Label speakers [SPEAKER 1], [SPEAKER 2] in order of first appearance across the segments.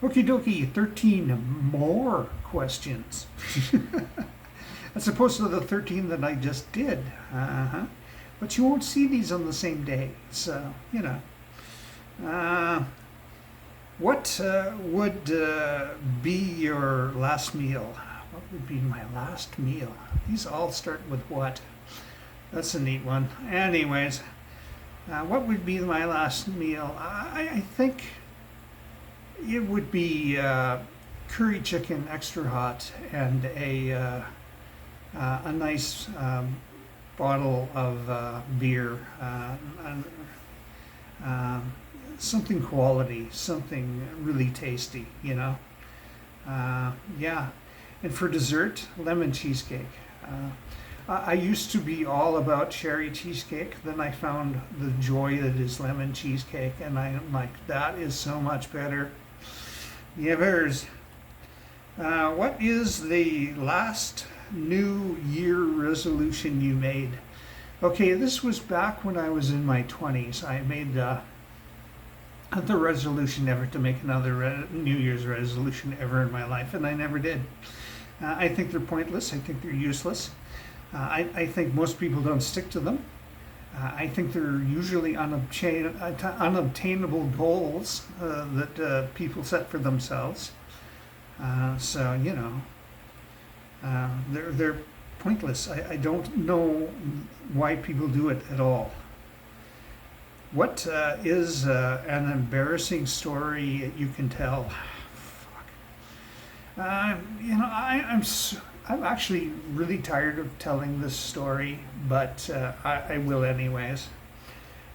[SPEAKER 1] Okie dokie, 13 more questions. As opposed to the 13 that I just did. Uh-huh. But you won't see these on the same day, so, you know. What would be your last meal? What would be my last meal? These all start with what? That's a neat one. Anyways, what would be my last meal? I think it would be curry chicken extra hot and a nice bottle of beer, something quality, something really tasty, you know. Yeah, and for dessert, lemon cheesecake. I used to be all about cherry cheesecake. Then I found the joy that is lemon cheesecake, and I'm like, that is so much better. Yevers. What is the last New Year resolution you made? Okay, this was back when I was in my 20s. I made the resolution never to make another New Year's resolution ever in my life, and I never did. I think they're pointless. I think they're useless. I think most people don't stick to them. I think they're usually unobtainable goals that people set for themselves. So, you know, they're pointless. I don't know why people do it at all. What is an embarrassing story you can tell? Fuck. You know, I'm actually really tired of telling this story, but I will anyways.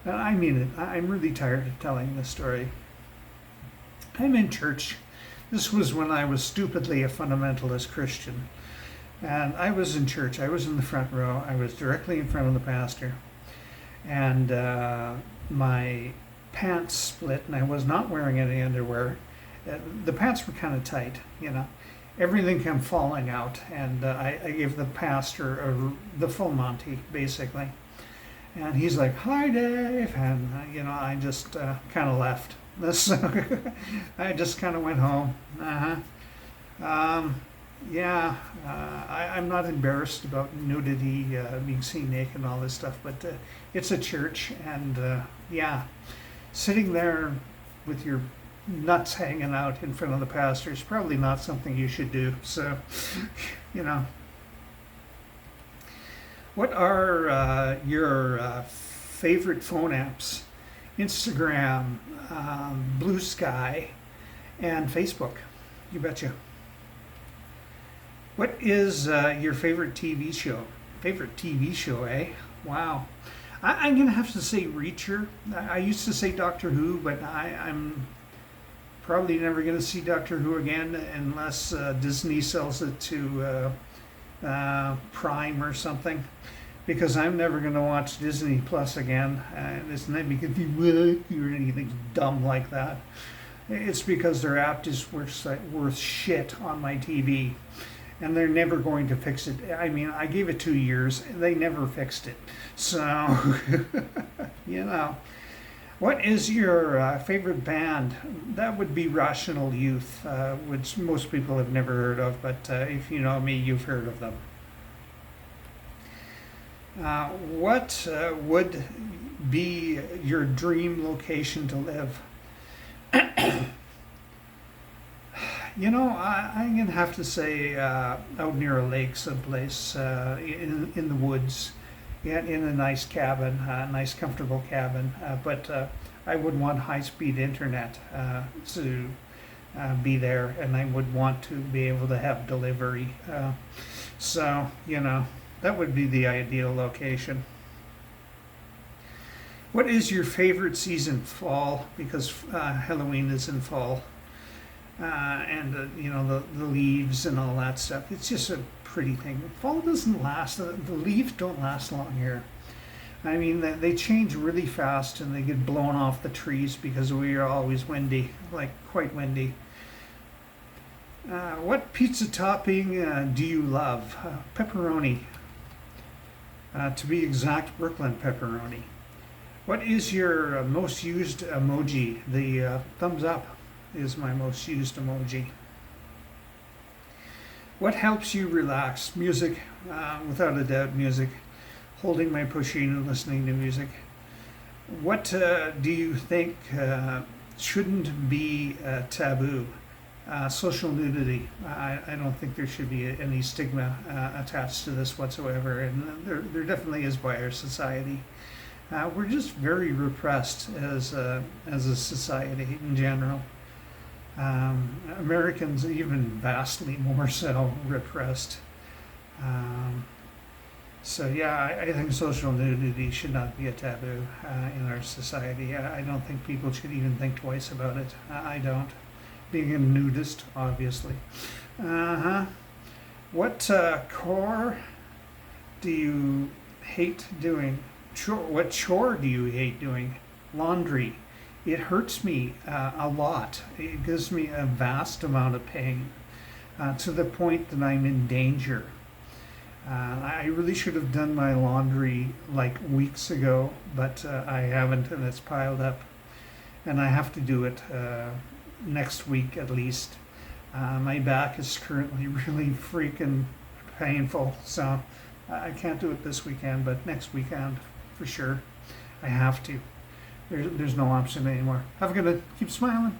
[SPEAKER 1] I mean it. I'm really tired of telling this story. I'm in church. This was when I was stupidly a fundamentalist Christian. And I was in church. I was in the front row. I was directly in front of the pastor. And my pants split, and I was not wearing any underwear. The pants were kind of tight, you know. Everything came falling out, and I gave the pastor the full Monty, basically. And he's like, "Hi, Dave," and you know, I just kind of left. I just kind of went home. Yeah, I'm not embarrassed about nudity, being seen naked and all this stuff, but it's a church, and yeah, sitting there with your nuts hanging out in front of the pastor is probably not something you should do. So, you know. What are your favorite phone apps? Instagram, Blue Sky, and Facebook. You betcha. What is your favorite TV show? Favorite TV show, eh? Wow. I'm going to have to say Reacher. I used to say Doctor Who, but I'm probably never going to see Doctor Who again unless Disney sells it to Prime or something. Because I'm never going to watch Disney Plus again. It's not because you or anything dumb like that. It's because their app is worth shit on my TV. And they're never going to fix it. I mean, I gave it 2 years. They never fixed it. So, you know. What is your favorite band? That would be Rational Youth, which most people have never heard of. But if you know me, you've heard of them. What would be your dream location to live? You know, I'm going to have to say out near a lake someplace, in the woods, in a nice cabin, a nice comfortable cabin. But I would want high-speed internet to be there, and I would want to be able to have delivery. So, you know, that would be the ideal location. What is your favorite season? Fall, because Halloween is in fall. And you know, the leaves and all that stuff. It's just a pretty thing. Fall doesn't last. The leaves don't last long here. I mean, they change really fast and they get blown off the trees because we are always windy, like quite windy. What pizza topping do you love? Pepperoni. To be exact, Brooklyn pepperoni. What is your most used emoji? The thumbs up. is my most used emoji. What helps you relax? Music, without a doubt, music. Holding my pushing and listening to music. What do you think shouldn't be taboo? Social nudity. I don't think there should be any stigma attached to this whatsoever, and there definitely is by our society. We're just very repressed as a society in general. Americans even vastly more so repressed. So yeah, I think social nudity should not be a taboo in our society. I don't think people should even think twice about it. I don't. Being a nudist, obviously. Uh-huh. What chore do you hate doing? What chore do you hate doing? Laundry. It hurts me a lot. It gives me a vast amount of pain to the point that I'm in danger. I really should have done my laundry like weeks ago, but I haven't, and it's piled up. And I have to do it next week at least. My back is currently really freaking painful, so I can't do it this weekend, but next weekend for sure. I have to. There's no option anymore. Have a good day. Keep smiling.